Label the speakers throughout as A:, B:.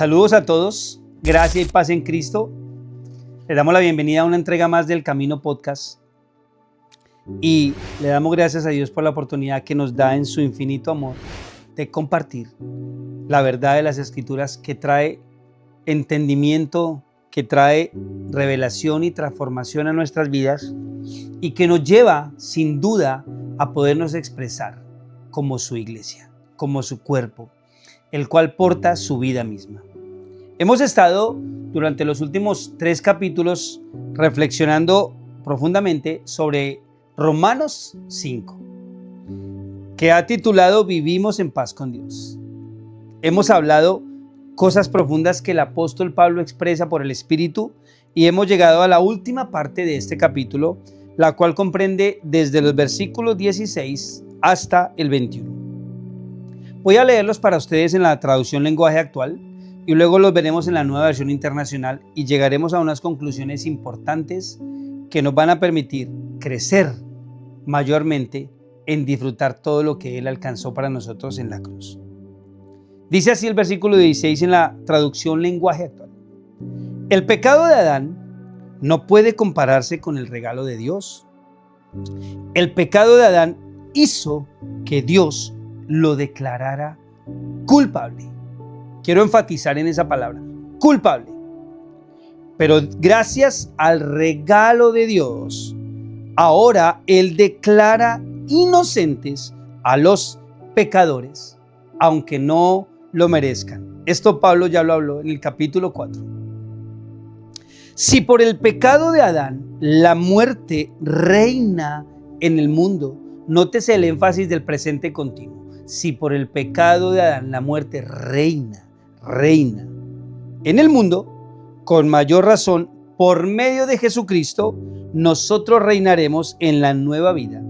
A: Saludos a todos, gracia y paz en Cristo. Le damos la bienvenida a una entrega más del Camino Podcast y le damos gracias a Dios por la oportunidad que nos da en su infinito amor de compartir la verdad de las Escrituras que trae entendimiento, que trae revelación y transformación a nuestras vidas y que nos lleva sin duda a podernos expresar como su iglesia, como su cuerpo, el cual porta su vida misma. Hemos estado durante los últimos 3 capítulos reflexionando profundamente sobre Romanos 5, que ha titulado Vivimos en paz con Dios. Hemos hablado cosas profundas que el apóstol Pablo expresa por el Espíritu y hemos llegado a la última parte de este capítulo, la cual comprende desde los versículos 16 hasta el 21. Voy a leerlos para ustedes en la traducción lenguaje actual y luego los veremos en la nueva versión internacional y llegaremos a unas conclusiones importantes que nos van a permitir crecer mayormente en disfrutar todo lo que Él alcanzó para nosotros en la cruz. Dice así el versículo 16 en la traducción lenguaje actual. El pecado de Adán no puede compararse con el regalo de Dios. El pecado de Adán hizo que Dios lo declarara culpable. Quiero enfatizar en esa palabra, culpable. Pero gracias al regalo de Dios, ahora Él declara inocentes a los pecadores, aunque no lo merezcan. Esto Pablo ya lo habló en el capítulo 4. Si por el pecado de Adán la muerte reina en el mundo, nótese el énfasis del presente continuo. Si por el pecado de Adán la muerte reina en el mundo, con mayor razón, por medio de Jesucristo, nosotros reinaremos en la nueva vida,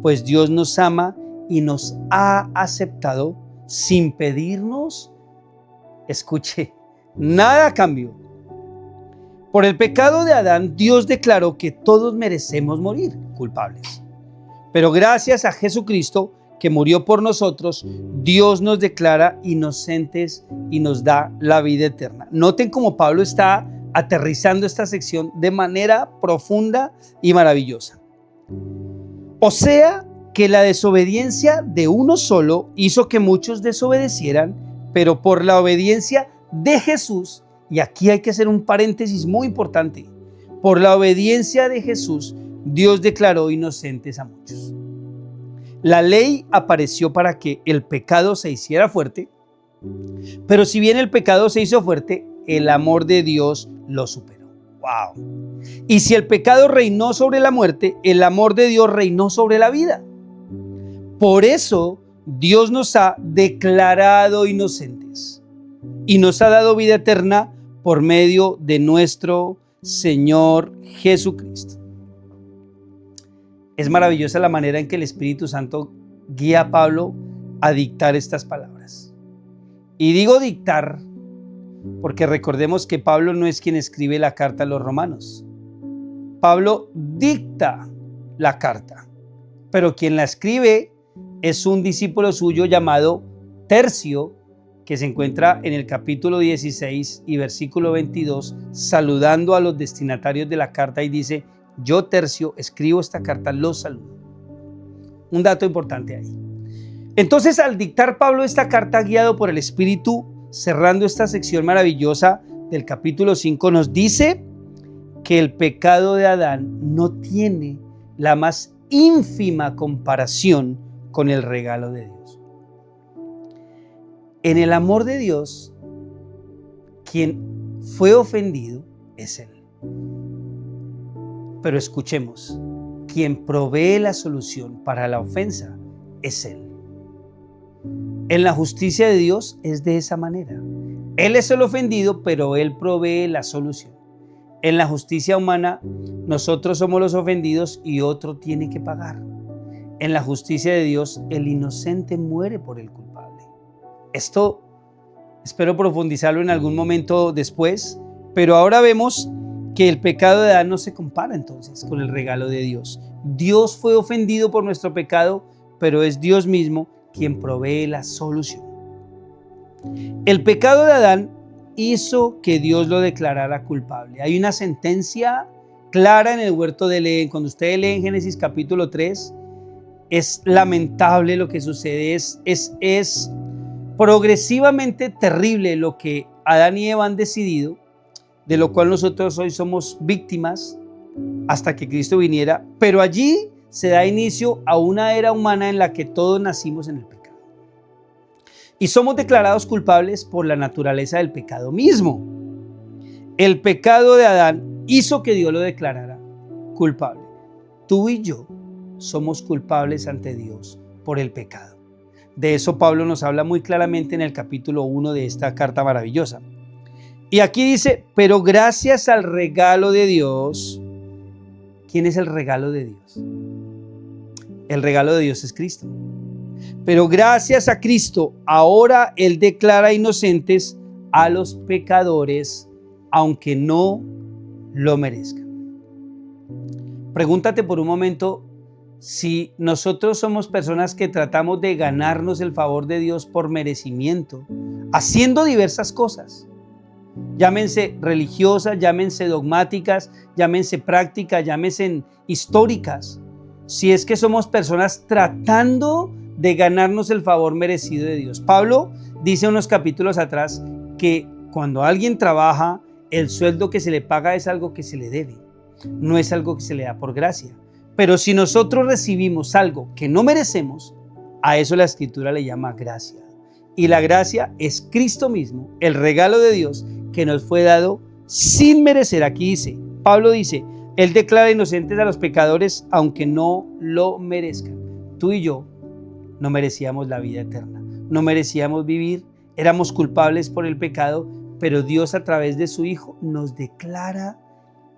A: pues Dios nos ama y nos ha aceptado sin pedirnos, escuche, nada a cambio. Por el pecado de Adán, Dios declaró que todos merecemos morir culpables. Pero gracias a Jesucristo, que murió por nosotros, Dios nos declara inocentes y nos da la vida eterna. Noten cómo Pablo está aterrizando esta sección de manera profunda y maravillosa. O sea, que la desobediencia de uno solo hizo que muchos desobedecieran, pero por la obediencia de Jesús, y aquí hay que hacer un paréntesis muy importante, por la obediencia de Jesús, Dios declaró inocentes a muchos. La ley apareció para que el pecado se hiciera fuerte, pero si bien el pecado se hizo fuerte, el amor de Dios lo superó. ¡Wow! Y si el pecado reinó sobre la muerte, el amor de Dios reinó sobre la vida. Por eso Dios nos ha declarado inocentes y nos ha dado vida eterna por medio de nuestro Señor Jesucristo. Es maravillosa la manera en que el Espíritu Santo guía a Pablo a dictar estas palabras. Y digo dictar porque recordemos que Pablo no es quien escribe la carta a los romanos. Pablo dicta la carta, pero quien la escribe es un discípulo suyo llamado Tercio, que se encuentra en el capítulo 16 y versículo 22, saludando a los destinatarios de la carta y dice: yo, Tercio, escribo esta carta, los saludo. Un dato importante ahí. Entonces, al dictar Pablo esta carta guiado por el Espíritu, cerrando esta sección maravillosa del capítulo 5, nos dice que el pecado de Adán no tiene la más ínfima comparación con el regalo de Dios. En el amor de Dios, quien fue ofendido es Él. Pero escuchemos, quien provee la solución para la ofensa es Él. En la justicia de Dios es de esa manera. Él es el ofendido, pero Él provee la solución. En la justicia humana, nosotros somos los ofendidos y otro tiene que pagar. En la justicia de Dios, el inocente muere por el culpable. Esto espero profundizarlo en algún momento después, pero ahora vemos que el pecado de Adán no se compara entonces con el regalo de Dios. Dios fue ofendido por nuestro pecado, pero es Dios mismo quien provee la solución. El pecado de Adán hizo que Dios lo declarara culpable. Hay una sentencia clara en el huerto del Edén. Cuando ustedes leen Génesis capítulo 3, es lamentable lo que sucede. Es progresivamente terrible lo que Adán y Eva han decidido, de lo cual nosotros hoy somos víctimas hasta que Cristo viniera. Pero allí se da inicio a una era humana en la que todos nacimos en el pecado. Y somos declarados culpables por la naturaleza del pecado mismo. El pecado de Adán hizo que Dios lo declarara culpable. Tú y yo somos culpables ante Dios por el pecado. De eso Pablo nos habla muy claramente en el capítulo 1 de esta carta maravillosa. Y aquí dice, pero gracias al regalo de Dios. ¿Quién es el regalo de Dios? El regalo de Dios es Cristo. Pero gracias a Cristo, ahora Él declara inocentes a los pecadores, aunque no lo merezcan. Pregúntate por un momento si nosotros somos personas que tratamos de ganarnos el favor de Dios por merecimiento, haciendo diversas cosas. Llámense religiosas, llámense dogmáticas, llámense prácticas, llámense históricas. Si es que somos personas tratando de ganarnos el favor merecido de Dios. Pablo dice unos capítulos atrás que cuando alguien trabaja, el sueldo que se le paga es algo que se le debe, no es algo que se le da por gracia. Pero si nosotros recibimos algo que no merecemos, a eso la Escritura le llama gracia. Y la gracia es Cristo mismo, el regalo de Dios que nos fue dado sin merecer. Aquí dice, Pablo dice, Él declara inocentes a los pecadores aunque no lo merezcan. Tú y yo no merecíamos la vida eterna, no merecíamos vivir, éramos culpables por el pecado, pero Dios a través de su Hijo nos declara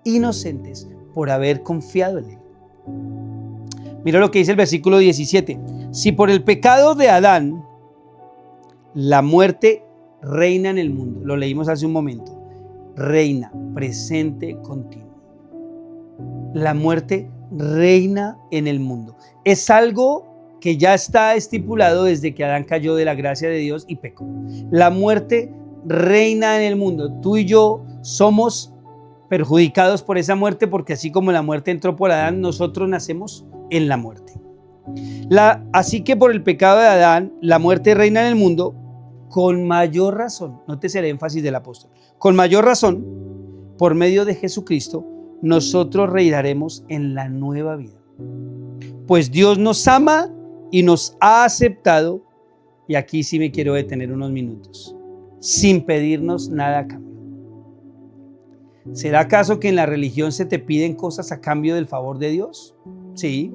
A: inocentes por haber confiado en Él. Mira lo que dice el versículo 17. Si por el pecado de Adán la muerte reina en el mundo, lo leímos hace un momento, reina, presente, continuo. La muerte reina en el mundo. Es algo que ya está estipulado desde que Adán cayó de la gracia de Dios y pecó. La muerte reina en el mundo. Tú y yo somos perjudicados por esa muerte porque así como la muerte entró por Adán, nosotros nacemos en la muerte. Así que por el pecado de Adán, la muerte reina en el mundo con mayor razón. Nótese el énfasis del apóstol. Con mayor razón, por medio de Jesucristo, nosotros reinaremos en la nueva vida. Pues Dios nos ama y nos ha aceptado, y aquí sí me quiero detener unos minutos, sin pedirnos nada a cambio. ¿Será acaso que en la religión se te piden cosas a cambio del favor de Dios? Sí.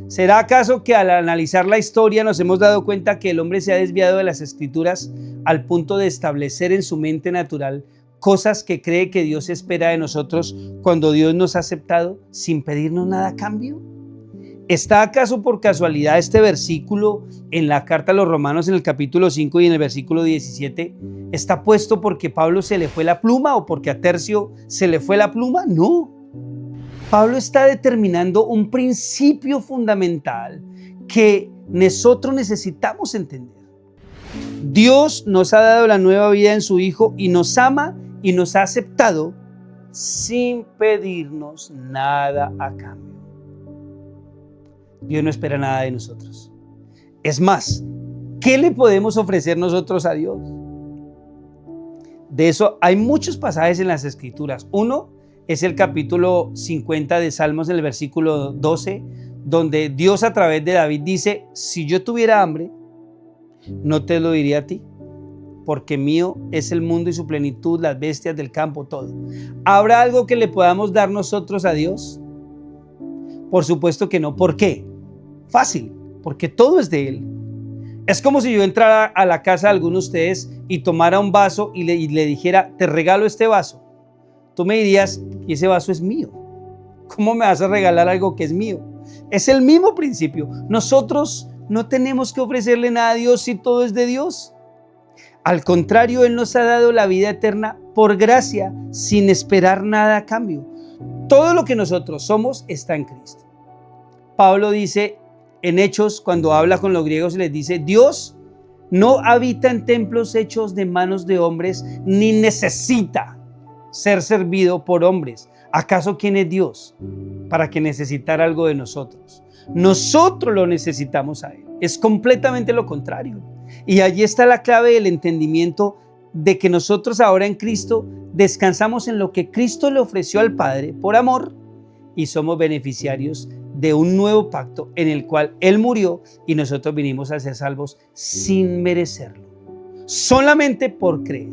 A: ¿Será acaso que al analizar la historia nos hemos dado cuenta que el hombre se ha desviado de las Escrituras al punto de establecer en su mente natural cosas que cree que Dios espera de nosotros cuando Dios nos ha aceptado sin pedirnos nada a cambio? ¿Está acaso por casualidad este versículo en la carta a los Romanos en el capítulo 5 y en el versículo 17 está puesto porque Pablo se le fue la pluma o porque a Tercio se le fue la pluma? No. Pablo está determinando un principio fundamental que nosotros necesitamos entender. Dios nos ha dado la nueva vida en su Hijo y nos ama y nos ha aceptado sin pedirnos nada a cambio. Dios no espera nada de nosotros. Es más, ¿qué le podemos ofrecer nosotros a Dios? De eso hay muchos pasajes en las Escrituras. Uno es el capítulo 50 de Salmos, en el versículo 12, donde Dios a través de David dice, si yo tuviera hambre, no te lo diría a ti, porque mío es el mundo y su plenitud, las bestias del campo, todo. ¿Habrá algo que le podamos dar nosotros a Dios? Por supuesto que no. ¿Por qué? Fácil, porque todo es de Él. Es como si yo entrara a la casa de algunos de ustedes y tomara un vaso y le dijera, te regalo este vaso. Tú me dirías, y ese vaso es mío. ¿Cómo me vas a regalar algo que es mío? Es el mismo principio. Nosotros no tenemos que ofrecerle nada a Dios si todo es de Dios. Al contrario, Él nos ha dado la vida eterna por gracia, sin esperar nada a cambio. Todo lo que nosotros somos está en Cristo. Pablo dice en Hechos, cuando habla con los griegos, les dice, Dios no habita en templos hechos de manos de hombres, ni necesita ser servido por hombres. ¿Acaso quién es Dios para que necesitara algo de nosotros? Nosotros lo necesitamos a Él. Es completamente lo contrario. Y allí está la clave del entendimiento de que nosotros ahora en Cristo descansamos en lo que Cristo le ofreció al Padre por amor y somos beneficiarios de un nuevo pacto en el cual Él murió y nosotros vinimos a ser salvos sin merecerlo. Solamente por creer,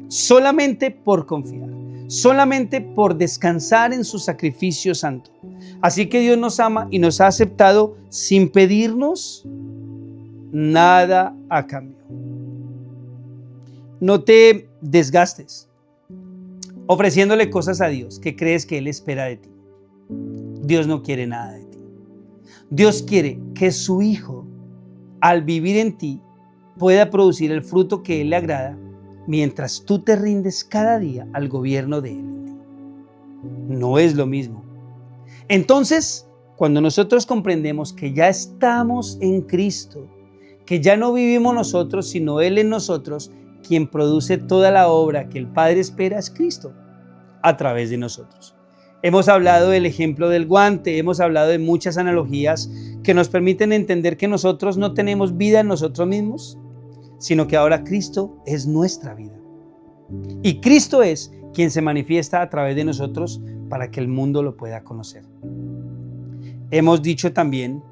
A: solamente por confiar, solamente por descansar en su sacrificio santo. Así que Dios nos ama y nos ha aceptado sin pedirnos nada a cambio. No te desgastes ofreciéndole cosas a Dios que crees que Él espera de ti. Dios no quiere nada de ti. Dios quiere que su Hijo, al vivir en ti, pueda producir el fruto que Él le agrada mientras tú te rindes cada día al gobierno de Él en ti. No es lo mismo. Entonces, cuando nosotros comprendemos que ya estamos en Cristo, que ya no vivimos nosotros, sino Él en nosotros, quien produce toda la obra que el Padre espera es Cristo a través de nosotros. Hemos hablado del ejemplo del guante, hemos hablado de muchas analogías que nos permiten entender que nosotros no tenemos vida en nosotros mismos, sino que ahora Cristo es nuestra vida. Y Cristo es quien se manifiesta a través de nosotros para que el mundo lo pueda conocer. Hemos dicho también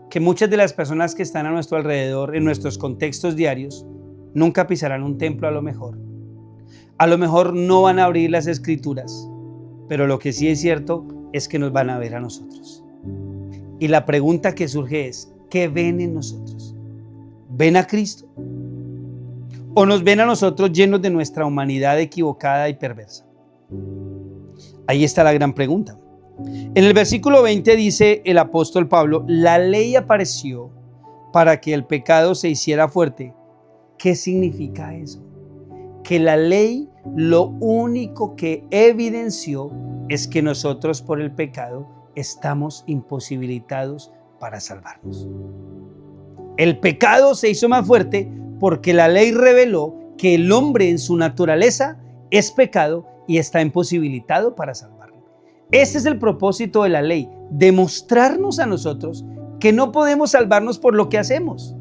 A: que muchas de las personas que están a nuestro alrededor, en nuestros contextos diarios, nunca pisarán un templo a lo mejor. A lo mejor no van a abrir las escrituras, pero lo que sí es cierto es que nos van a ver a nosotros. Y la pregunta que surge es, ¿qué ven en nosotros? ¿Ven a Cristo? ¿O nos ven a nosotros llenos de nuestra humanidad equivocada y perversa? Ahí está la gran pregunta. En el versículo 20 dice el apóstol Pablo, la ley apareció para que el pecado se hiciera fuerte. ¿Qué significa eso? Que la ley lo único que evidenció es que nosotros por el pecado estamos imposibilitados para salvarnos. El pecado se hizo más fuerte porque la ley reveló que el hombre en su naturaleza es pecado y está imposibilitado para salvarlo. Ese es el propósito de la ley, demostrarnos a nosotros que no podemos salvarnos por lo que hacemos.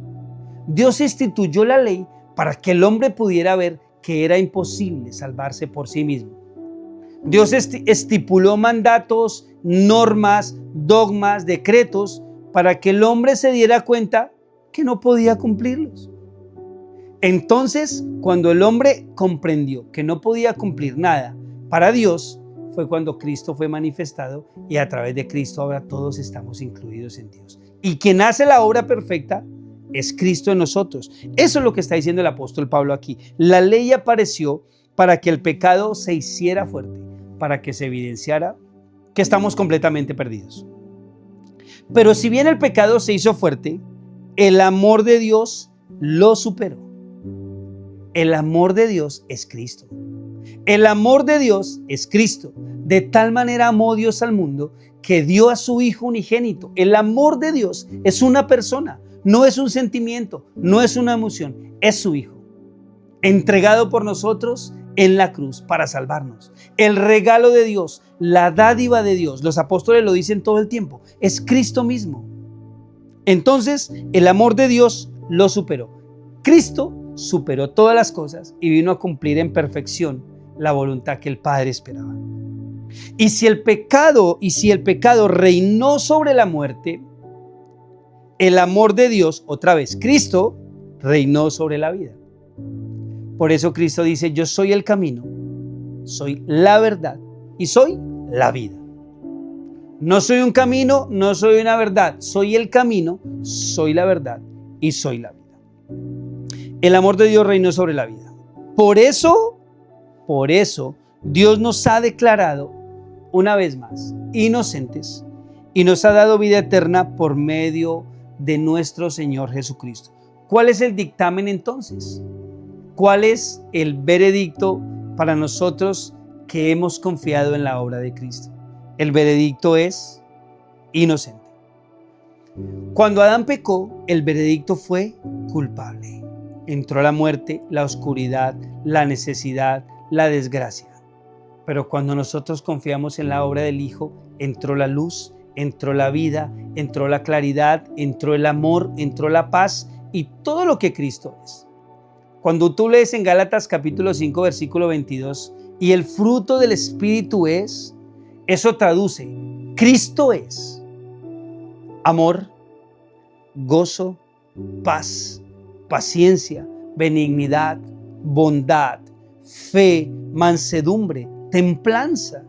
A: Dios instituyó la ley para que el hombre pudiera ver que era imposible salvarse por sí mismo. Dios estipuló mandatos, normas, dogmas, decretos para que el hombre se diera cuenta que no podía cumplirlos. Entonces, cuando el hombre comprendió que no podía cumplir nada para Dios, fue cuando Cristo fue manifestado y a través de Cristo ahora todos estamos incluidos en Dios. Y quien hace la obra perfecta es Cristo en nosotros. Eso es lo que está diciendo el apóstol Pablo aquí. La ley apareció para que el pecado se hiciera fuerte, para que se evidenciara que estamos completamente perdidos. Pero si bien el pecado se hizo fuerte, el amor de Dios lo superó. El amor de Dios es Cristo. El amor de Dios es Cristo. De tal manera amó Dios al mundo que dio a su Hijo unigénito. El amor de Dios es una persona, no es un sentimiento, no es una emoción, es su Hijo, entregado por nosotros en la cruz para salvarnos. El regalo de Dios, la dádiva de Dios, los apóstoles lo dicen todo el tiempo, es Cristo mismo. Entonces, el amor de Dios lo superó. Cristo superó todas las cosas y vino a cumplir en perfección la voluntad que el Padre esperaba. Y si el pecado reinó sobre la muerte, el amor de Dios, otra vez, Cristo, reinó sobre la vida. Por eso Cristo dice, yo soy el camino, soy la verdad y soy la vida. No soy un camino, no soy una verdad, soy el camino, soy la verdad y soy la vida. El amor de Dios reinó sobre la vida. Por eso, Dios nos ha declarado una vez más inocentes y nos ha dado vida eterna por medio de nuestro Señor Jesucristo. ¿Cuál es el dictamen entonces? ¿Cuál es el veredicto para nosotros que hemos confiado en la obra de Cristo? El veredicto es inocente. Cuando Adán pecó, el veredicto fue culpable. entró la muerte, la oscuridad, la necesidad, la desgracia. Pero cuando nosotros confiamos en la obra del Hijo, entró la luz, entró la vida, entró la claridad, entró el amor, entró la paz y todo lo que Cristo es. Cuando tú lees en Gálatas capítulo 5, versículo 22, y el fruto del Espíritu es, eso traduce, Cristo es amor, gozo, paz, paciencia, benignidad, bondad, fe, mansedumbre, templanza.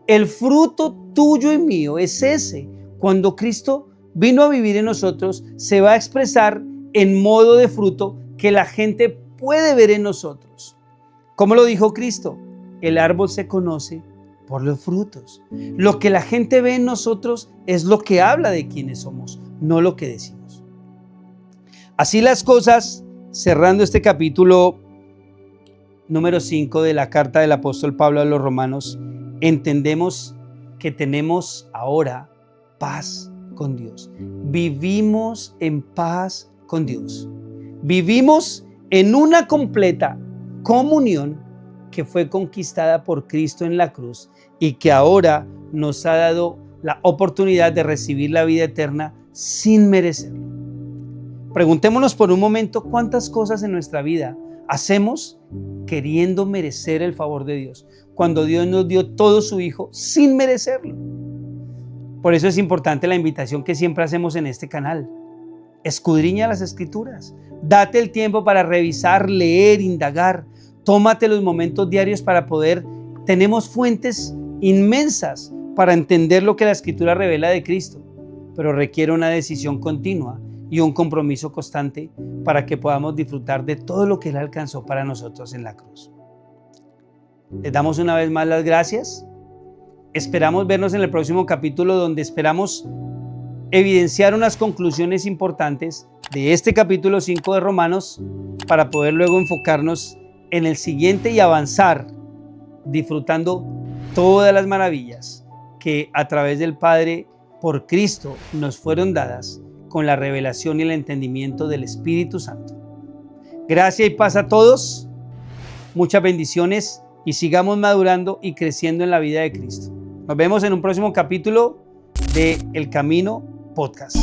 A: El fruto tuyo y mío es ese. Cuando Cristo vino a vivir en nosotros, se va a expresar en modo de fruto que la gente puede ver en nosotros. ¿Cómo lo dijo Cristo? El árbol se conoce por los frutos. Lo que la gente ve en nosotros es lo que habla de quiénes somos, no lo que decimos. Así las cosas, cerrando este capítulo número 5 de la carta del apóstol Pablo a los Romanos, entendemos que tenemos ahora paz con Dios. Vivimos en paz con Dios. Vivimos en una completa comunión que fue conquistada por Cristo en la cruz y que ahora nos ha dado la oportunidad de recibir la vida eterna sin merecerlo. Preguntémonos por un momento cuántas cosas en nuestra vida hacemos queriendo merecer el favor de Dios, cuando Dios nos dio todo su Hijo sin merecerlo. Por eso es importante la invitación que siempre hacemos en este canal. Escudriña las Escrituras, date el tiempo para revisar, leer, indagar. Tómate los momentos diarios para poder, tenemos fuentes inmensas para entender lo que la Escritura revela de Cristo, pero requiere una decisión continua y un compromiso constante para que podamos disfrutar de todo lo que Él alcanzó para nosotros en la cruz. Les damos una vez más las gracias. Esperamos vernos en el próximo capítulo, donde esperamos evidenciar unas conclusiones importantes de este capítulo 5 de Romanos para poder luego enfocarnos en el siguiente y avanzar disfrutando todas las maravillas que a través del Padre por Cristo nos fueron dadas con la revelación y el entendimiento del Espíritu Santo. Gracias y paz a todos, muchas bendiciones y sigamos madurando y creciendo en la vida de Cristo. Nos vemos en un próximo capítulo de El Camino Podcast.